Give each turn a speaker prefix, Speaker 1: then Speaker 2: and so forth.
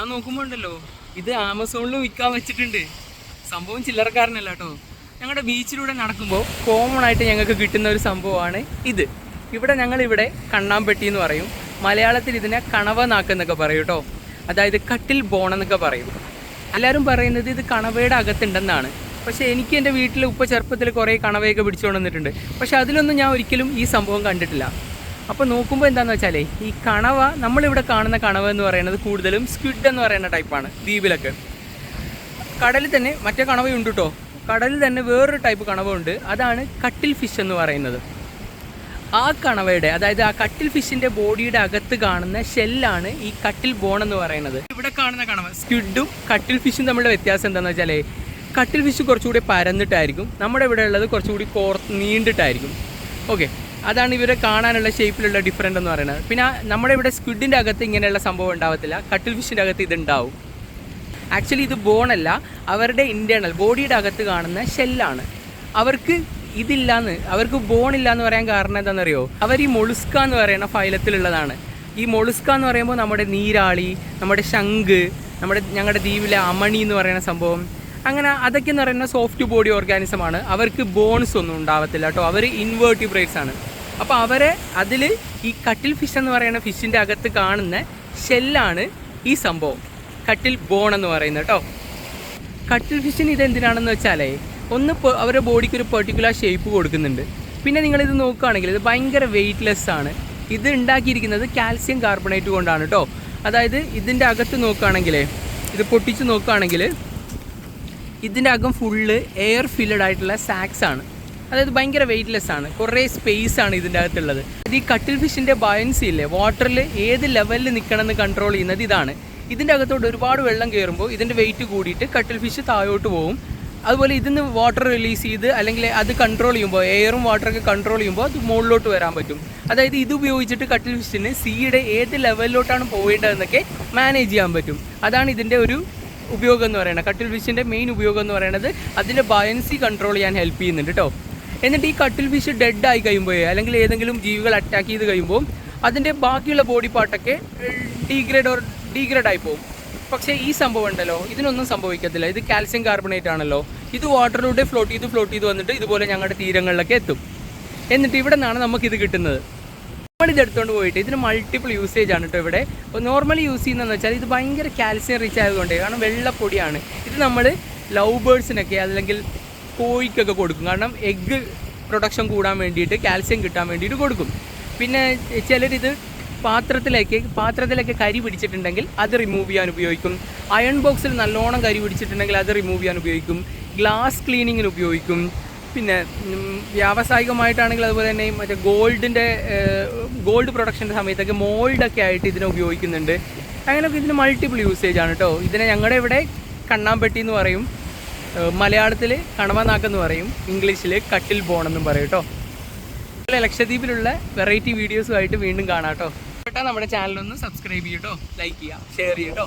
Speaker 1: ഞാൻ നോക്കുമ്പോൾ ഉണ്ടല്ലോ, ഇത് ആമസോണിൽ വിൽക്കാൻ വെച്ചിട്ടുണ്ട്. സംഭവം ചില്ലറക്കാരനല്ല കേട്ടോ. ഞങ്ങളുടെ ബീച്ചിലൂടെ നടക്കുമ്പോൾ കോമൺ ആയിട്ട് ഞങ്ങൾക്ക് കിട്ടുന്ന ഒരു സംഭവമാണ് ഇത്. ഞങ്ങളിവിടെ കണ്ണാമ്പെട്ടി എന്ന് പറയും, മലയാളത്തിൽ ഇതിനെ കണവ നാക്കെന്നൊക്കെ പറയും കേട്ടോ. അതായത് കട്ടിൽ ബോണെന്നൊക്കെ പറയും. എല്ലാവരും പറയുന്നത് ഇത് കണവയുടെ അകത്തുണ്ടെന്നാണ്. പക്ഷേ എനിക്ക് എൻ്റെ വീട്ടിൽ ഉപ്പ ചെറുപ്പത്തിൽ കുറേ കണവയൊക്കെ പിടിച്ചുകൊണ്ട് വന്നിട്ടുണ്ട്. പക്ഷേ അതിലൊന്നും ഞാൻ ഒരിക്കലും ഈ സംഭവം കണ്ടിട്ടില്ല. അപ്പോൾ നോക്കുമ്പോൾ എന്താണെന്ന് വെച്ചാൽ ഈ കണവ, നമ്മളിവിടെ കാണുന്ന കണവ എന്ന് പറയുന്നത് കൂടുതലും സ്ക്വിഡ് എന്ന് പറയുന്ന ടൈപ്പാണ്. ദ്വീപിലൊക്കെ കടലിൽ തന്നെ മറ്റേ കണവയുണ്ട് കേട്ടോ. കടലിൽ തന്നെ വേറൊരു ടൈപ്പ് കണവ ഉണ്ട്, അതാണ് കട്ടിൽ ഫിഷ് എന്ന് പറയുന്നത്. ആ കണവയുടെ, അതായത് ആ കട്ടിൽ ഫിഷിൻ്റെ ബോഡിയുടെ അകത്ത് കാണുന്ന ഷെല്ലാണ് ഈ കട്ടിൽ ബോൺ എന്ന് പറയുന്നത്. ഇവിടെ കാണുന്ന കണവ സ്ക്വിഡും കട്ടിൽ ഫിഷും തമ്മിലുള്ള വ്യത്യാസം എന്താണെന്ന് വെച്ചാൽ, കട്ടിൽ ഫിഷ് കുറച്ചുകൂടി പരന്നിട്ടായിരിക്കും, നമ്മുടെ ഇവിടെ ഉള്ളത് കുറച്ചുകൂടി നീണ്ടിട്ടായിരിക്കും. ഓക്കെ, അതാണ് ഇവരെ കാണാനുള്ള ഷേപ്പിലുള്ള ഡിഫറൻറ്റ് എന്ന് പറയുന്നത്. പിന്നെ നമ്മുടെ ഇവിടെ സ്ക്വിഡിൻ്റെ അകത്ത് ഇങ്ങനെയുള്ള സംഭവം ഉണ്ടാവത്തില്ല, കട്ടിൽ ഫിഷിൻ്റെ അകത്ത് ഇതുണ്ടാവും. ആക്ച്വലി ഇത് ബോണല്ല, അവരുടെ ഇൻറ്റേർണൽ ബോഡിയുടെ അകത്ത് കാണുന്ന ഷെല്ലാണ്. അവർക്ക് ഇതില്ലാന്ന്, അവർക്ക് ബോണില്ല എന്ന് പറയാൻ കാരണം എന്താണെന്നറിയോ? അവർ ഈ മൊളുസ്ക എന്ന് പറയുന്ന ഫൈലത്തിലുള്ളതാണ്. ഈ മൊളുസ്ക എന്ന് പറയുമ്പോൾ നമ്മുടെ നീരാളി, നമ്മുടെ ശംഖ്, ഞങ്ങളുടെ ദ്വീപിലെ അമണി എന്ന് പറയുന്ന സംഭവം, അങ്ങനെ അതൊക്കെ എന്ന് പറയുന്ന സോഫ്റ്റ് ബോഡി ഓർഗാനിസമാണ്. അവർക്ക് ബോൺസ് ഒന്നും ഉണ്ടാവത്തില്ല കേട്ടോ. അവർ ഇൻവേർട്ടിബ്രേറ്റ്സ് ആണ്. അപ്പോൾ അവരെ അതിൽ ഈ കട്ടിൽ ഫിഷ് എന്ന് പറയുന്ന ഫിഷിൻ്റെ അകത്ത് കാണുന്ന ഷെല്ലാണ് ഈ സംഭവം, കട്ടിൽ ബോൺ എന്ന് പറയുന്നത് കേട്ടോ. കട്ടിൽ ഫിഷിന് ഇതെന്തിനാണെന്ന് വെച്ചാലേ, ഒന്ന് അവരുടെ ബോഡിക്ക് ഒരു പെർട്ടിക്കുലർ ഷേപ്പ് കൊടുക്കുന്നുണ്ട്. പിന്നെ നിങ്ങളിത് നോക്കുകയാണെങ്കിൽ ഇത് ഭയങ്കര വെയ്റ്റ്ലെസ് ആണ്. ഇത് ഉണ്ടാക്കിയിരിക്കുന്നത് കാൽസ്യം കാർബണേറ്റ് കൊണ്ടാണ് കേട്ടോ. അതായത് ഇതിൻ്റെ അകത്ത് നോക്കുകയാണെങ്കിൽ, ഇത് പൊട്ടിച്ച് നോക്കുകയാണെങ്കിൽ ഇതിൻ്റെ അകം ഫുള്ള് എയർ ഫില്ലഡ് ആയിട്ടുള്ള സാക്സ് ആണ്. അതായത് ഭയങ്കര വെയ്റ്റ്ലെസ് ആണ്, കുറേ സ്പേസ് ആണ് ഇതിൻ്റെ അകത്തുള്ളത്. ഈ കട്ടിൽ ഫിഷിൻ്റെ ബയൻസി ഇല്ലേ, വാട്ടറിൽ ഏത് ലെവലിൽ നിൽക്കണമെന്ന് കൺട്രോൾ ചെയ്യുന്നത് ഇതാണ്. ഇതിൻ്റെ അകത്തോട്ട് ഒരുപാട് വെള്ളം കയറുമ്പോൾ ഇതിൻ്റെ വെയിറ്റ് കൂടിയിട്ട് കട്ടിൽ ഫിഷ് താഴോട്ട് പോകും. അതുപോലെ ഇതിന്ന് വാട്ടർ റിലീസ് ചെയ്ത്, അല്ലെങ്കിൽ അത് കൺട്രോൾ ചെയ്യുമ്പോൾ, എയറും വാട്ടറൊക്കെ കൺട്രോൾ ചെയ്യുമ്പോൾ അത് മുകളിലോട്ട് വരാൻ പറ്റും. അതായത് ഇത് ഉപയോഗിച്ചിട്ട് കട്ടിൽ ഫിഷിന് സീയുടെ ഏത് ലെവലിലോട്ടാണ് പോകേണ്ടതെന്നൊക്കെ മാനേജ് ചെയ്യാൻ പറ്റും. അതാണ് ഇതിൻ്റെ ഒരു ഉപയോഗം എന്ന് പറയുന്നത്. കട്ടിൽ ഫിഷിൻ്റെ മെയിൻ ഉപയോഗം എന്ന് പറയുന്നത് അതിൻ്റെ ബയൻസി കൺട്രോൾ ചെയ്യാൻ ഹെൽപ്പ് ചെയ്യുന്നുണ്ട് കേട്ടോ. എന്നിട്ട് ഈ കട്ടിൽ ഫിഷ് ഡെഡ് ആയി കഴിയുമ്പോൾ, അല്ലെങ്കിൽ ഏതെങ്കിലും ജീവികൾ അറ്റാക്ക് ചെയ്ത് കഴിയുമ്പോൾ അതിൻ്റെ ബാക്കിയുള്ള ബോഡി പാർട്ടൊക്കെ ഡീഗ്രേഡ് ആയി പോകും. പക്ഷേ ഈ സംഭവം ഉണ്ടല്ലോ, ഇതിനൊന്നും സംഭവിക്കത്തില്ല. ഇത് കാൽസ്യം കാർബണേറ്റ് ആണല്ലോ. ഇത് വാട്ടറിലൂടെ ഫ്ലോട്ട് ചെയ്ത് വന്നിട്ട് ഇതുപോലെ ഞങ്ങളുടെ തീരങ്ങളിലൊക്കെ എത്തും. എന്നിട്ട് ഇവിടെ നിന്നാണ് നമുക്കിത് കിട്ടുന്നത്. നമ്മളിത് എടുത്തുകൊണ്ട് പോയിട്ട് ഇതിന് മൾട്ടിപ്പിൾ യൂസേജ് ആണ് കേട്ടോ. ഇവിടെ നോർമലി യൂസ് ചെയ്യുന്നതെന്ന് വെച്ചാൽ ഇത് ഭയങ്കര കാൽസ്യം റിച്ച് ആയതുകൊണ്ട്, കാരണം വെള്ളപ്പൊടിയാണ്. ഇത് നമ്മൾ ലവ് ബേർഡ്സിനൊക്കെ അല്ലെങ്കിൽ കോഴിക്കൊക്കെ കൊടുക്കും. കാരണം എഗ്ഗ് പ്രൊഡക്ഷൻ കൂടാൻ വേണ്ടിയിട്ട്, കാൽസ്യം കിട്ടാൻ വേണ്ടിയിട്ട് കൊടുക്കും. പിന്നെ ചിലരിത് പാത്രത്തിലൊക്കെ കരി പിടിച്ചിട്ടുണ്ടെങ്കിൽ അത് റിമൂവ് ചെയ്യാൻ ഉപയോഗിക്കും. അയൺ ബോക്സിൽ നല്ലോണം കരി പിടിച്ചിട്ടുണ്ടെങ്കിൽ അത് റിമൂവ് ചെയ്യാൻ ഉപയോഗിക്കും. ഗ്ലാസ് ക്ലീനിങ്ങിന് ഉപയോഗിക്കും. പിന്നെ വ്യാവസായികമായിട്ടാണെങ്കിൽ അതുപോലെ തന്നെ മറ്റേ ഗോൾഡ് പ്രൊഡക്ഷൻ്റെ സമയത്തൊക്കെ മോൾഡൊക്കെ ആയിട്ട് ഇതിനെ ഉപയോഗിക്കുന്നുണ്ട്. അങ്ങനെയൊക്കെ ഇതിന് മൾട്ടിപ്പിൾ യൂസേജ് ആണ് കേട്ടോ. ഇതിനെ ഞങ്ങളുടെ ഇവിടെ കണ്ണാമ്പെട്ടി എന്ന് പറയും, മലയാളത്തിൽ കണവ നാക്കെന്ന് പറയും, ഇംഗ്ലീഷിൽ കട്ടിൽ ബോണെന്നും പറയും കേട്ടോ. ലക്ഷദ്വീപിലുള്ള വെറൈറ്റി വീഡിയോസുമായിട്ട് വീണ്ടും കാണാം കേട്ടോ. നമ്മുടെ ചാനലൊന്ന് സബ്സ്ക്രൈബ് ചെയ്യട്ടോ, ലൈക്ക് ചെയ്യുക, ഷെയർ ചെയ്യട്ടോ.